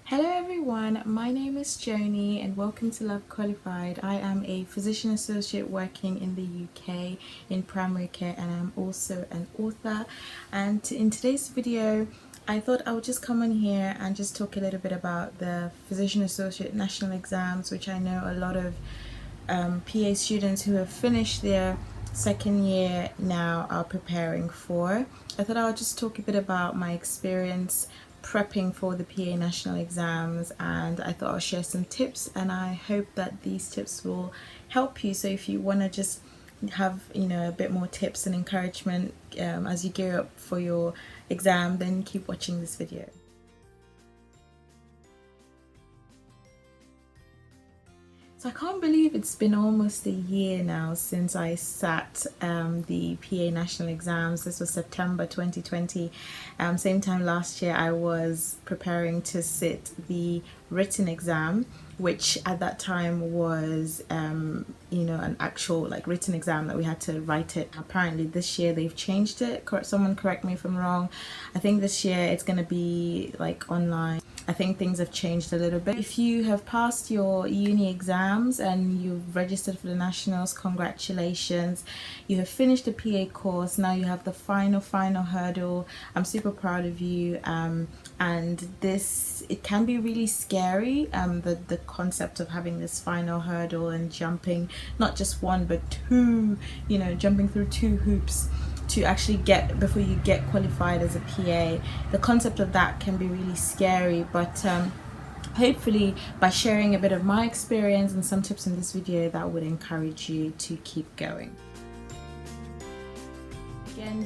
Hello everyone, my name is Joanny and welcome to Love Qualified. I am a physician associate working in the UK in primary care, and I'm also an author. And in today's video I thought I would just come on here and just talk a little bit about the physician associate national exams, which I know a lot of PA students who have finished their second year now are preparing for. I thought I would just talk a bit about my experience prepping for the PA national exams, and I thought I'll share some tips, and I hope that these tips will help you. So if you want to just have a bit more tips and encouragement as you gear up for your exam, then keep watching this video. So I can't believe it's been almost a year now since I sat the PA national exams. This was September 2020. Same time last year I was preparing to sit the written exam, which at that time was an actual written exam that we had to write it. Apparently this year they've changed it. Someone correct me if I'm wrong. I think this year it's going to be online. I think things have changed a little bit. If you have passed your uni exams and you've registered for the nationals, congratulations. You have finished the PA course. Now you have the final hurdle. I'm super proud of you. And it can be really scary, the concept of having this final hurdle and jumping not just one but two, jumping through two hoops to actually get before you get qualified as a PA. The concept of that can be really scary, but hopefully by sharing a bit of my experience and some tips in this video, that would encourage you to keep going. Again,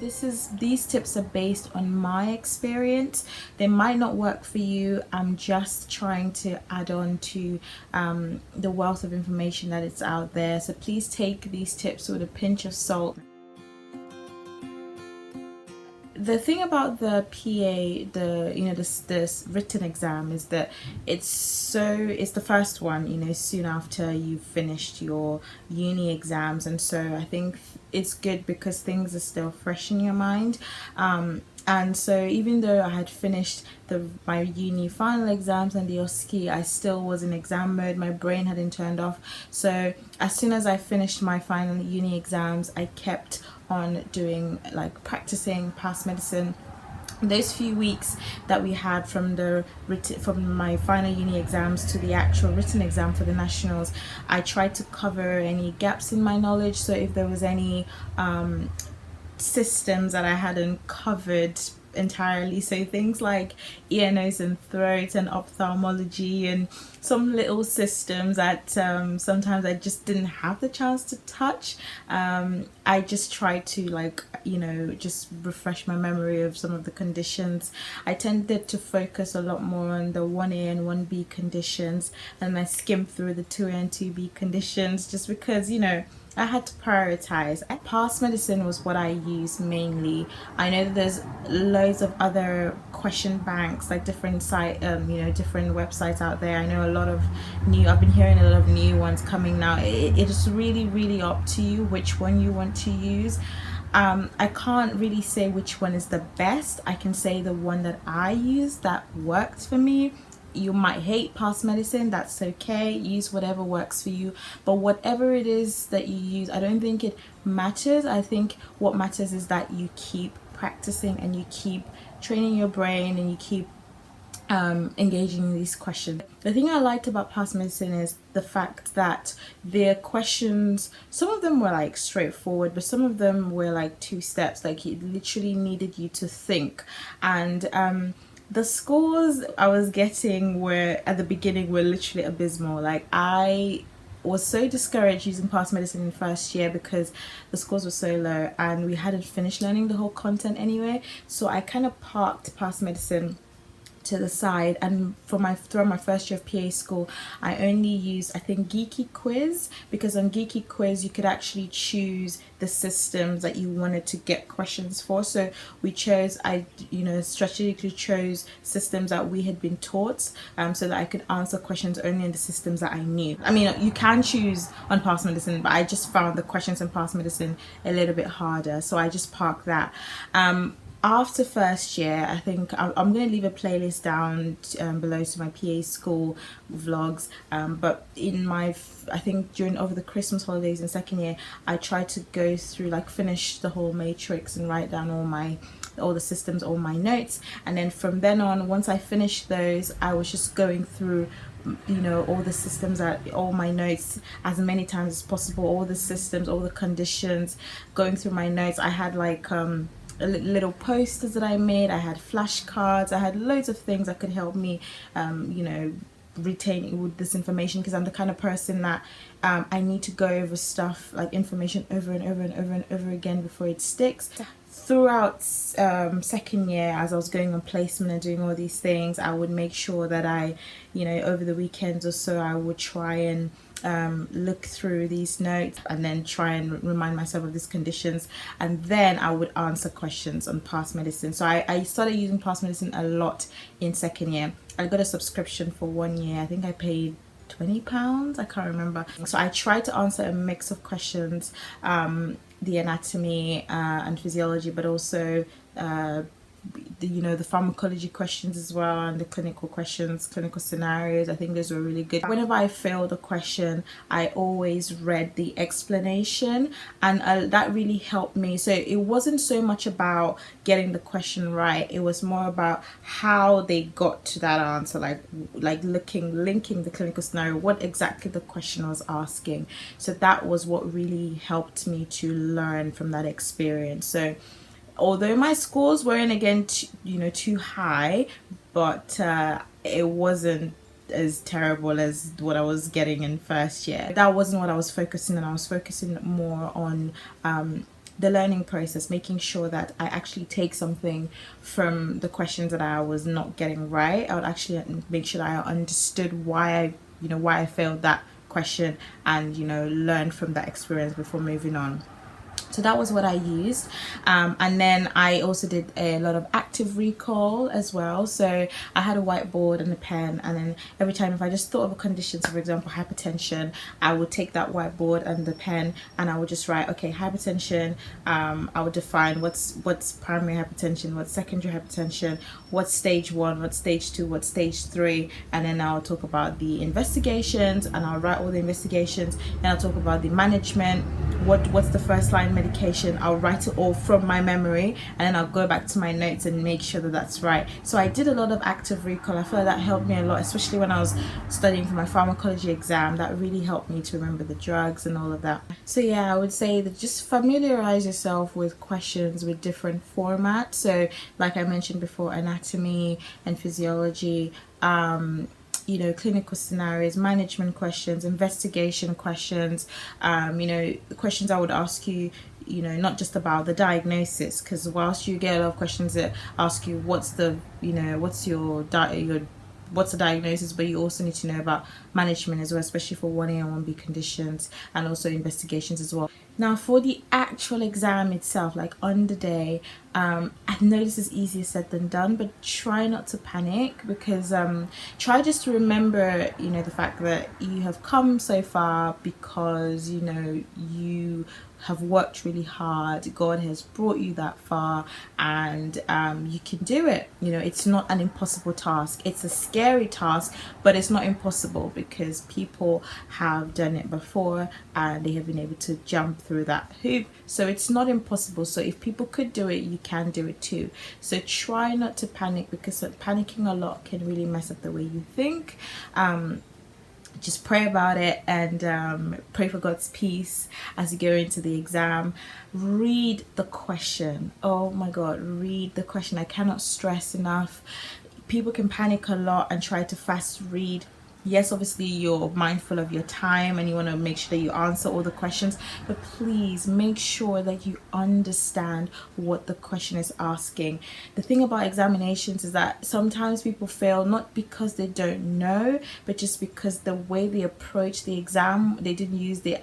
these tips are based on my experience. They might not work for you. I'm just trying to add on to the wealth of information that is out there, so please take these tips with a pinch of salt. The thing about the PA, this written exam is that it's the first one, soon after you've finished your uni exams, and so I think it's good because things are still fresh in your mind. And so even though I had finished my uni final exams and the OSCE, I still was in exam mode. My brain hadn't turned off. So as soon as I finished my final uni exams, I kept on doing practicing past medicine. Those few weeks that we had from my final uni exams to the actual written exam for the nationals, I tried to cover any gaps in my knowledge. So if there was any systems that I hadn't covered entirely, so things like ear, nose and throat and ophthalmology and some little systems that sometimes I just didn't have the chance to touch, I just tried to just refresh my memory of some of the conditions. I tended to focus a lot more on the 1A and 1B conditions, and I skimmed through the 2A and 2B conditions just because I had to prioritize. Past medicine was what I used mainly. I know that there's loads of other question banks, different different websites out there. I know I've been hearing a lot of new ones coming now. It is really up to you which one you want to use. I can't really say which one is the best. I can say the one that I use that worked for me. You might hate past medicine, that's okay. Use whatever works for you, but whatever it is that you use, I don't think it matters. I think what matters is that you keep practicing and you keep training your brain and you keep engaging in these questions. The thing I liked about past medicine is the fact that their questions, some of them were straightforward, but some of them were two steps. It literally needed you to think. And the scores I was getting at the beginning were literally abysmal. I was so discouraged using past medicine in the first year because the scores were so low and we hadn't finished learning the whole content anyway. So I kind of parked past medicine to the side, and throughout my first year of PA school I only used, I think, Geeky Quiz, because on Geeky Quiz you could actually choose the systems that you wanted to get questions for. So we chose, I strategically chose systems that we had been taught, so that I could answer questions only in the systems that I knew. I mean, you can choose on past medicine, but I just found the questions in past medicine a little bit harder, so I just parked that. after first year, I think I'm going to leave a playlist down below to my PA school vlogs, but in my I think during over the Christmas holidays in second year, I tried to go through, like, finish the whole matrix and write down all the systems, all my notes. And then from then on, once I finished those, I was just going through, you know, all the systems, all my notes as many times as possible, all the systems, all the conditions, going through my notes. I had like little posters that I made, I had flashcards, I had loads of things that could help me you know, retain with this information, because I'm the kind of person that I need to go over stuff, like information, over and over and over and over again before it sticks. Throughout second year, as I was going on placement and doing all these things, I would make sure that I, you know, over the weekends or so, I would try and look through these notes and then try and remind myself of these conditions, and then I would answer questions on past medicine. So I started using past medicine a lot in second year. I got a subscription for 1 year. I think I paid £20, I can't remember. So I tried to answer a mix of questions, the anatomy and physiology, but also you know, the pharmacology questions as well, and the clinical questions, clinical scenarios. I think those were really good. Whenever I failed a question, I always read the explanation, and that really helped me. So it wasn't so much about getting the question right, it was more about how they got to that answer, like linking the clinical scenario, what exactly the question was asking. So that was what really helped me to learn from that experience. So although my scores weren't, again, you know, too high, but it wasn't as terrible as what I was getting in first year. That wasn't what I was focusing on. I was focusing more on the learning process, making sure that I actually take something from the questions that I was not getting right. I would actually make sure that I understood why I failed that question, and, you know, learn from that experience before moving on. So that was what I used, and then I also did a lot of active recall as well. So I had a whiteboard and a pen, and then every time if I just thought of a condition, so for example hypertension, I would take that whiteboard and the pen and I would just write, okay, hypertension, I would define what's primary hypertension, what's secondary hypertension, what's stage 1, what's stage 2, what's stage 3, and then I'll talk about the investigations, and I'll write all the investigations, and I'll talk about the management, what's the first line medication. I'll write it all from my memory, and then I'll go back to my notes and make sure that that's right. So I did a lot of active recall. I feel like that helped me a lot, especially when I was studying for my pharmacology exam. That really helped me to remember the drugs and all of that. So yeah, I would say that just familiarize yourself with questions with different formats. So like I mentioned before, anatomy and physiology, you know, clinical scenarios, management questions, investigation questions, you know, the questions I would ask you, you know, not just about the diagnosis, because whilst you get a lot of questions that ask you what's the, you know, what's the diagnosis, but you also need to know about management as well, especially for 1A and 1B conditions, and also investigations as well. Now for the actual exam itself, like on the day, I know this is easier said than done, but try not to panic, because try just to remember, you know, the fact that you have come so far because, you know, you have worked really hard. God has brought you that far, and you can do it. You know, it's not an impossible task. It's a scary task, but it's not impossible, because people have done it before and they have been able to jump through that hoop. So it's not impossible. So if people could do it, you can do it too. So try not to panic, because panicking a lot can really mess up the way you think. Just pray about it, and pray for God's peace as you go into the exam. Read the question. Oh my God, read the question. I cannot stress enough. People can panic a lot and try to fast read. Yes, obviously you're mindful of your time and you want to make sure that you answer all the questions, but please make sure that you understand what the question is asking. The thing about examinations is that sometimes people fail not because they don't know, but just because the way they approach the exam, they didn't use the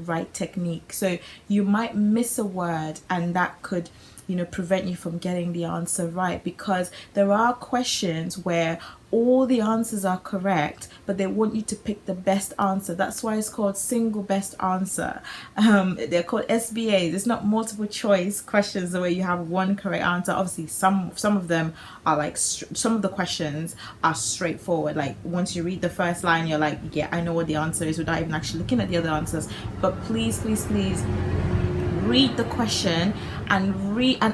right technique. So you might miss a word, and that could, you know, prevent you from getting the answer right, because there are questions where all the answers are correct, but they want you to pick the best answer. That's why it's called single best answer. They're called SBAs. It's not multiple choice questions where you have one correct answer. Obviously some of them are like, some of the questions are straightforward, like once you read the first line you're like, yeah, I know what the answer is, without even actually looking at the other answers. But please read the question and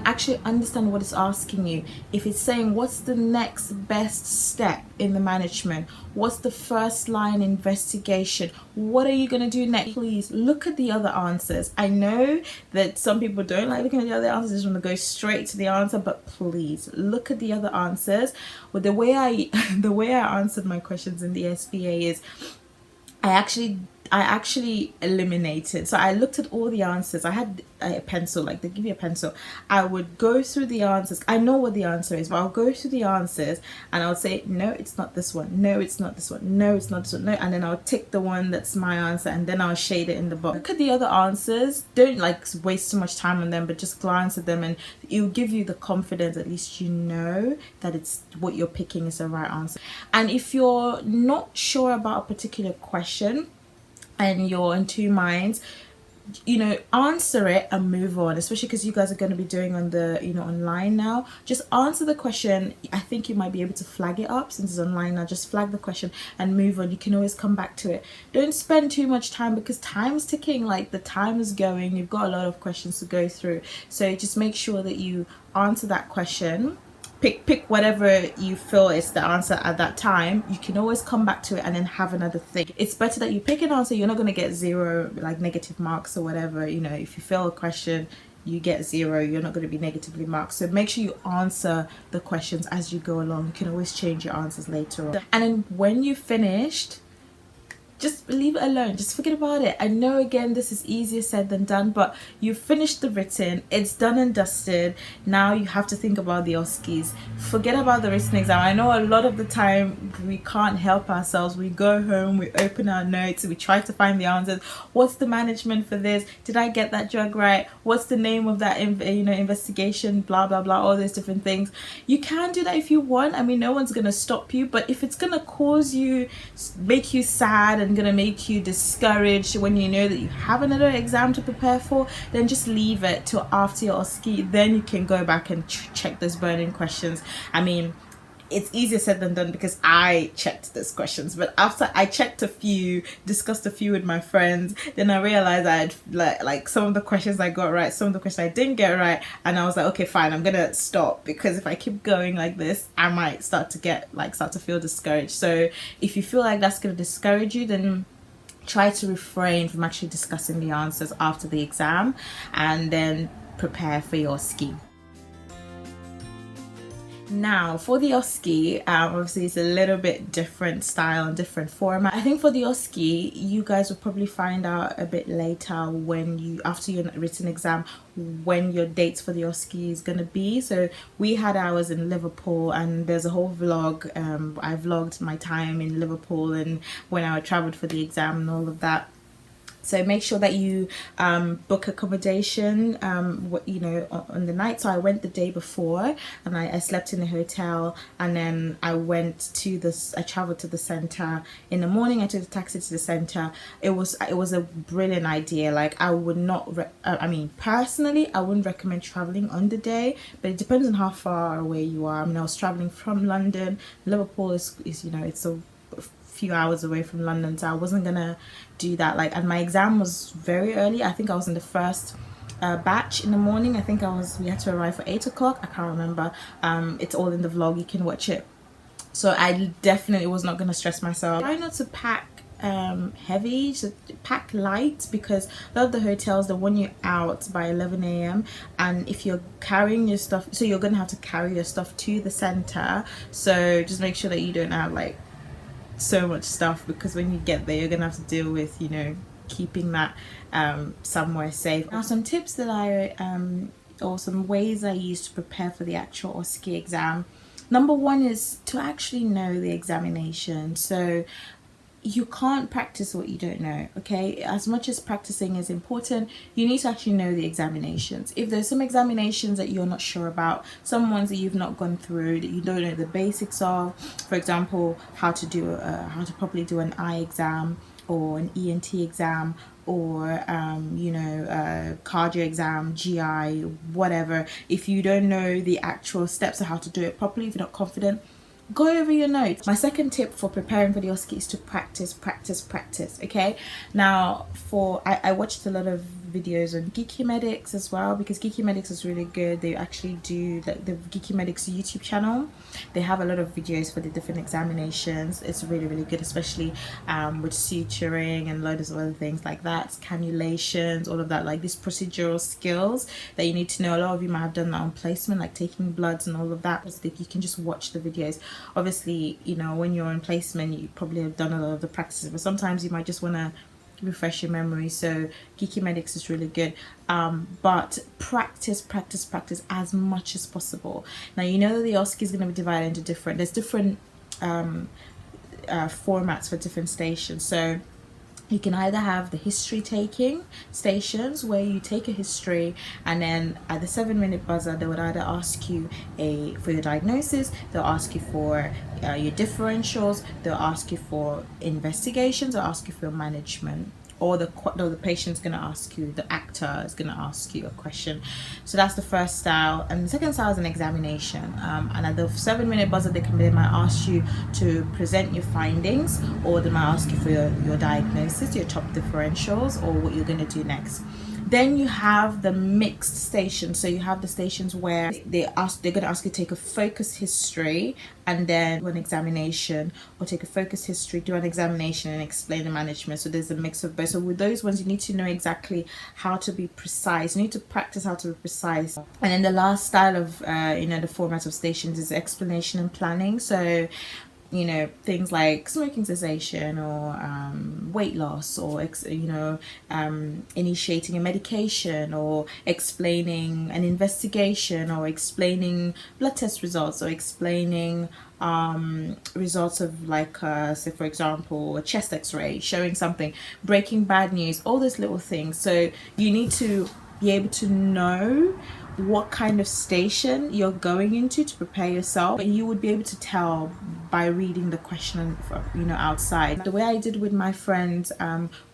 actually understand what it's asking you. If it's saying what's the next best step in the management, what's the first line investigation, what are you going to do next, please look at the other answers. I know that some people don't like looking at the other answers, just want to go straight to the answer, but please look at the other answers. Well, the way I answered my questions in the SBA is I actually eliminated. So I looked at all the answers. I had a pencil, like they give you a pencil. I would go through the answers. I know what the answer is, but I'll go through the answers and I'll say, no, it's not this one. No, it's not this one. No, it's not this one. No, and then I'll tick the one that's my answer, and then I'll shade it in the box. Look at the other answers. Don't like waste too much time on them, but just glance at them and it will give you the confidence. At least you know that it's what you're picking is the right answer. And if you're not sure about a particular question and you're in two minds, you know, answer it and move on, especially because you guys are going to be doing on the, you know, online now. Just answer the question. I think you might be able to flag it up since it's online now. Just flag the question and move on. You can always come back to it. Don't spend too much time because time's ticking, like the time is going. You've got a lot of questions to go through, so just make sure that you answer that question. Pick whatever you feel is the answer at that time. You can always come back to it and then have another think. It's better that you pick an answer. You're not going to get zero, like negative marks or whatever. You know, if you fail a question, you get zero. You're not going to be negatively marked. So make sure you answer the questions as you go along. You can always change your answers later on. And then when you've finished, just leave it alone. Just forget about it. I know, again, this is easier said than done, but you've finished the written. It's done and dusted. Now you have to think about the OSCEs. Forget about the written exam. I know a lot of the time we can't help ourselves. We go home, we open our notes, we try to find the answers. What's the management for this? Did I get that drug right? What's the name of that investigation? Blah blah blah. All those different things. You can do that if you want. I mean, no one's gonna stop you. But if it's gonna cause you, make you sad and gonna make you discouraged when you know that you have another exam to prepare for, then just leave it till after your OSCE. Then you can go back and check those burning questions. I mean, it's easier said than done because I checked those questions, but after I checked a few, discussed a few with my friends, then I realized I had like some of the questions I got right, some of the questions I didn't get right, and I was like, okay, fine, I'm gonna stop, because if I keep going like this, I might start to feel discouraged. So if you feel like that's gonna discourage you, then try to refrain from actually discussing the answers after the exam, and then prepare for your OSCE. Now for the OSCE, obviously it's a little bit different style and different format. I think for the OSCE, you guys will probably find out a bit later after your written exam, when your dates for the OSCE is gonna be. So we had ours in Liverpool, and there's a whole vlog. I vlogged my time in Liverpool and when I traveled for the exam and all of that. So make sure that you book accommodation, you know, on the night. So I went the day before and I slept in a hotel, and then I traveled to the center in the morning. I took a taxi to the center. It was a brilliant idea. Like, I would not, I mean, personally, I wouldn't recommend traveling on the day, but it depends on how far away you are. I mean, I was traveling from London. Liverpool is you know, it's a few hours away from London, so I wasn't gonna do that. Like, and my exam was very early. I think I was in the first batch in the morning. I think we had to arrive for 8 o'clock. I can't remember. It's all in the vlog, you can watch it. So I definitely was not gonna stress myself. Try not to pack heavy, just pack light, because a lot of the hotels, they want you out by 11 a.m. and if you're carrying your stuff, so you're gonna have to carry your stuff to the center. So just make sure that you don't have like so much stuff, because when you get there, you're gonna have to deal with, you know, keeping that somewhere safe. Now, some tips that or some ways I use to prepare for the actual OSCE exam. Number one is to actually know the examination. So you can't practice what you don't know, okay? As much as practicing is important, you need to actually know the examinations. If there's some examinations that you're not sure about, some ones that you've not gone through, that you don't know the basics of, for example, how to properly do an eye exam or an ENT exam, or cardio exam, GI, whatever. If you don't know the actual steps of how to do it properly, if you're not confident, go over your notes. My second tip for preparing for the OSCE is to practice. Okay, now I watched a lot of videos on Geeky Medics as well, because Geeky Medics is really good. They actually do the Geeky Medics YouTube channel. They have a lot of videos for the different examinations. It's really good, especially with suturing and loads of other things like that, cannulations, all of that, like these procedural skills that you need to know. A lot of you might have done that on placement, like taking bloods and all of that. You can just watch the videos. Obviously, you know, when you're in placement, you probably have done a lot of the practices, but sometimes you might just want to refresh your memory. So Geeky Medics is really good, but practice as much as possible. Now, you know that the OSCE is going to be divided into different formats for different stations. So you can either have the history taking stations, where you take a history, and then at the 7-minute buzzer they would either ask you for your diagnosis, they'll ask you for your differentials, they'll ask you for investigations, they'll ask you for your management, or the patient's going to ask you, the actor is going to ask you a question. So that's the first style. And the second style is an examination, and at the 7-minute buzzer they might ask you to present your findings, or they might ask you for your diagnosis, your top differentials, or what you're going to do next. Then you have the mixed stations. So you have the stations where they're going to ask you to take a focus history and then do an examination, or take a focus history, do an examination, and explain the management. So there's a mix of both. So with those ones, you need to know exactly how to be precise. You need to practice how to be precise. And then the last style of the format of stations is explanation and planning. So things like smoking cessation, or weight loss, or initiating a medication, or explaining an investigation, or explaining blood test results, or explaining results of, like, say for example, a chest x-ray showing something, breaking bad news, all those little things. So you need to be able to know what kind of station you're going into to prepare yourself, and you would be able to tell by reading the question outside. The way I did with my friends,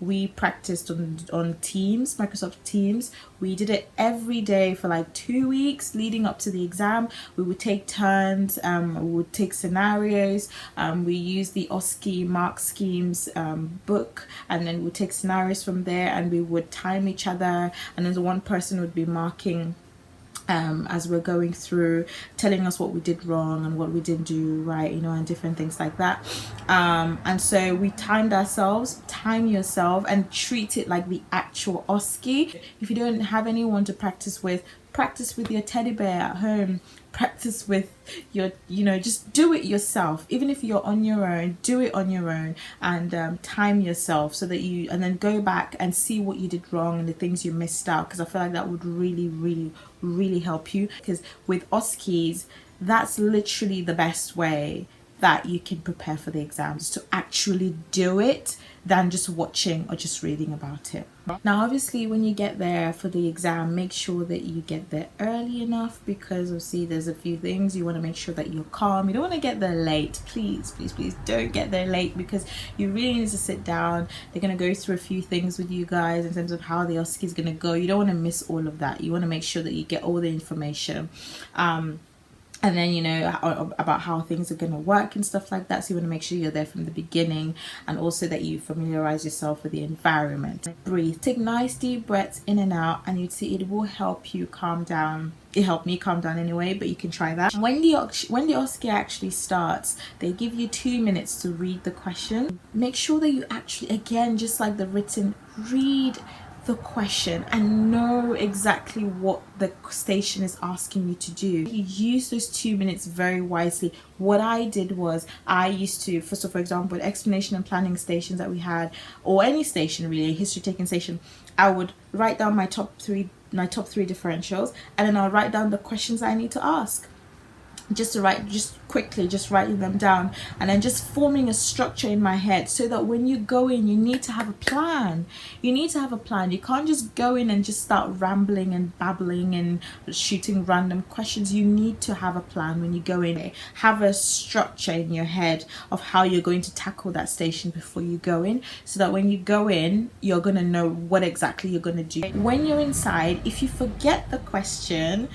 we practiced on Teams, Microsoft Teams. We did it every day for like 2 weeks leading up to the exam. We would take turns, we would take scenarios, we used the OSCE mark schemes book, and then we'd take scenarios from there, and we would time each other, and then the one person would be marking as we're going through, telling us what we did wrong and what we didn't do right, and different things like that. And so we timed ourselves. Time yourself and treat it like the actual OSCE. If you don't have anyone to practice with your teddy bear at home. Practice with your, just do it yourself. Even if you're on your own, do it on your own, and time yourself, so that and then go back and see what you did wrong and the things you missed out, because I feel like that would really help you. Because with OSCEs, that's literally the best way that you can prepare for the exams, to actually do it than just watching or just reading about it. Now obviously when you get there for the exam, make sure that you get there early enough, because obviously there's a few things. You want to make sure that you're calm. You don't want to get there late. Please don't get there late, because you really need to sit down. They're going to go through a few things with you guys in terms of how the OSCE is going to go. You don't want to miss all of that. You want to make sure that you get all the information, and then about how things are going to work and stuff like that. So you want to make sure you're there from the beginning, and also that you familiarize yourself with the environment. Breathe, take nice deep breaths in and out, and you'd see it will help you calm down. It helped me calm down anyway, but you can try that. When the OSCE actually starts, they give you 2 minutes to read the question. Make sure that you actually, again, just like the written, read the question and know exactly what the station is asking you to do. You use those 2 minutes very wisely. What I did was, I used to, for example, explanation and planning stations that we had, or any station really, history taking station, I would write down my top three differentials, and then I'll write down the questions I need to ask. just quickly just writing them down, and then just forming a structure in my head, so that when you go in, you need to have a plan. You need to have a plan. You can't just go in and just start rambling and babbling and shooting random questions. You need to have a plan when you go in. Have a structure in your head of how you're going to tackle that station before you go in, so that when you go in, you're going to know what exactly you're going to do. When you're inside, if you forget the question,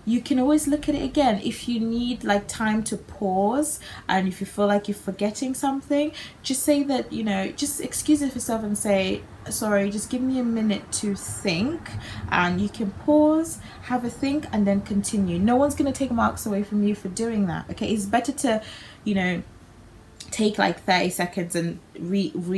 you can always look at it again. If you need like time to pause, and if you feel like you're forgetting something, just say that, you know, just excuse it for yourself and say, sorry, just give me a minute to think. And you can pause, have a think, and then continue. No one's going to take marks away from you for doing that. Okay, it's better to, you know, take like 30 seconds and rethink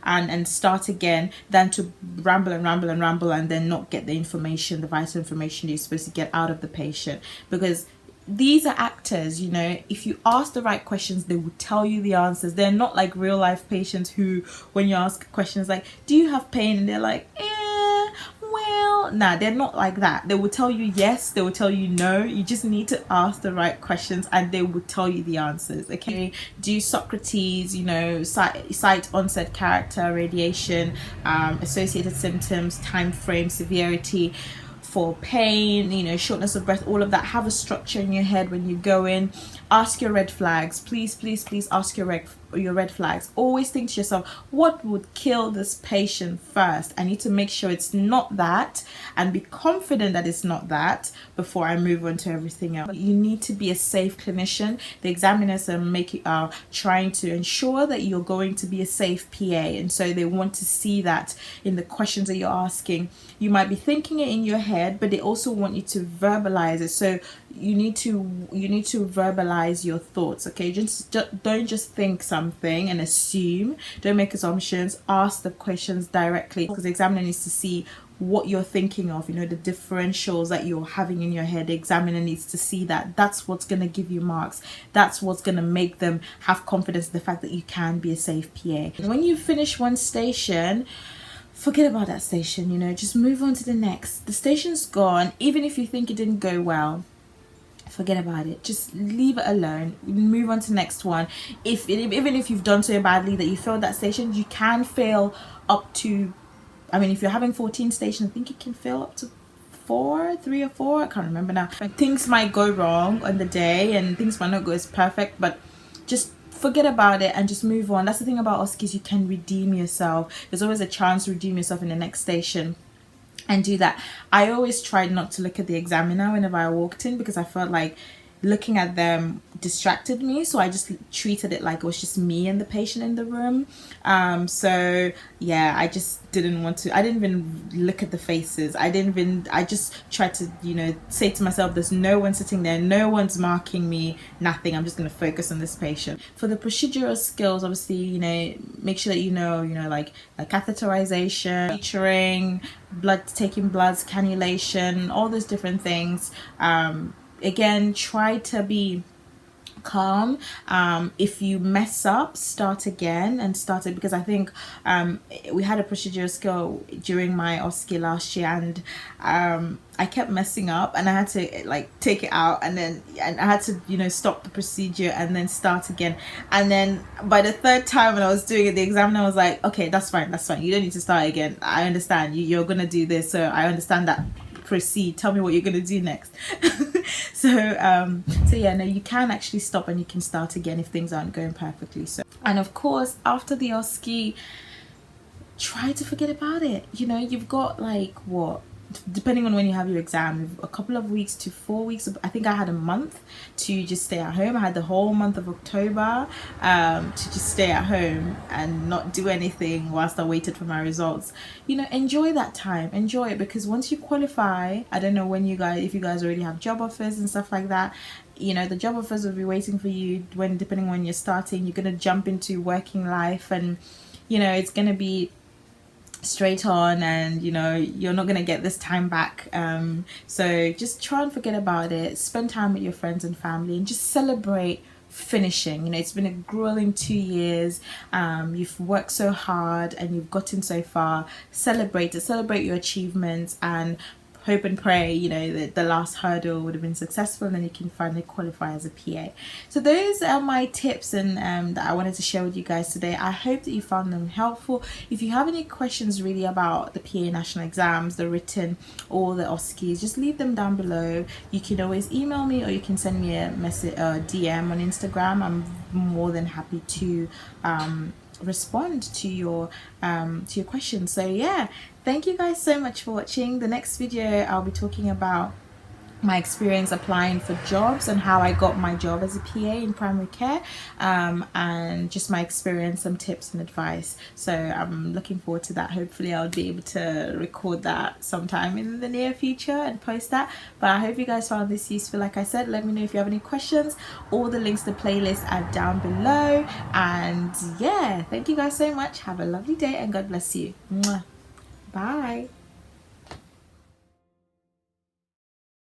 and start again, than to ramble and then not get the information, the vital information you're supposed to get out of the patient. Because these are actors, you know. If you ask the right questions, they will tell you the answers. They're not like real life patients who, when you ask questions like, do you have pain, and they're like, well, nah, they're not like that. They will tell you yes, they will tell you no. You just need to ask the right questions and they will tell you the answers. Okay, do Socrates, you know, site onset, character, radiation, associated symptoms, time frame, severity for pain, you know, shortness of breath, all of that. Have a structure in your head when you go in. Ask your red flags. Please ask your red flags. Always think to yourself, what would kill this patient first? I need to make sure it's not that, and be confident that it's not that before I move on to everything else. You need to be a safe clinician. The examiners are trying to ensure that you're going to be a safe PA, and so they want to see that in the questions that you're asking. You might be thinking it in your head, but they also want you to verbalize it. So you need to verbalize your thoughts. Okay, just don't just think something and assume. Don't make assumptions. Ask the questions directly, because the examiner needs to see what you're thinking of, you know, the differentials that you're having in your head. The examiner needs to see that. That's what's going to give you marks. That's what's going to make them have confidence in the fact that you can be a safe PA. When you finish one station, forget about that station, you know, just move on to the next. The station's gone. Even if you think it didn't go well, forget about it. Just leave it alone. Move on to the next one. Even if you've done so badly that you failed that station, you can fail up to, I mean, if you're having 14 stations, I think you can fail up to 3 or 4. I can't remember now. Things might go wrong on the day and things might not go as perfect, but just forget about it and just move on. That's the thing about OSCE, you can redeem yourself. There's always a chance to redeem yourself in the next station and do that. I always tried not to look at the examiner whenever I walked in, because I felt like looking at them distracted me, so I just treated it like it was just me and the patient in the room. So yeah, I just didn't want to. I didn't even look at the faces. I just tried to, you know, say to myself, there's no one sitting there, no one's marking me, nothing. I'm just going to focus on this patient. For the procedural skills, obviously, you know, make sure that you know like catheterization, suturing, taking bloods, cannulation, all those different things. Again, try to be calm. If you mess up, start again and start it, because I think we had a procedural skill during my OSCE last year, and I kept messing up and I had to like take it out, and I had to, you know, stop the procedure and then start again. And then by the third time when I was doing it, the examiner was like, okay, that's fine, you don't need to start again. I understand you're gonna do this, so I understand that. Proceed, tell me what you're gonna do next. so yeah, no, you can actually stop and you can start again if things aren't going perfectly. So, and of course, after the OSCE, try to forget about it. You know, you've got like, what, depending on when you have your exam, a couple of weeks to 4 weeks. I think I had a month to just stay at home. I had the whole month of October to just stay at home and not do anything whilst I waited for my results. You know, enjoy that time, enjoy it, because once you qualify, I don't know when if you guys already have job offers and stuff like that, you know, the job offers will be waiting for you depending on when you're starting. You're gonna jump into working life, and you know, it's gonna be straight on, and you know, you're not gonna get this time back. So just try and forget about it. Spend time with your friends and family and just celebrate finishing. You know, it's been a grueling 2 years. You've worked so hard and you've gotten so far. Celebrate it, celebrate your achievements, and hope and pray, you know, that the last hurdle would have been successful and then you can finally qualify as a PA. So those are my tips and that I wanted to share with you guys today. I hope that you found them helpful. If you have any questions really about the PA national exams, the written or the OSCEs, just leave them down below. You can always email me or you can send me a message, DM on Instagram. I'm more than happy to respond to your questions. So yeah, thank you guys so much for watching. The next video I'll be talking about my experience applying for jobs and how I got my job as a PA in primary care, and just my experience, some tips and advice. So I'm looking forward to that. Hopefully I'll be able to record that sometime in the near future and post that. But I hope you guys found this useful. Like I said, let me know if you have any questions. All the links to the playlist are down below. And yeah, thank you guys so much. Have a lovely day and God bless you. Mwah. Bye.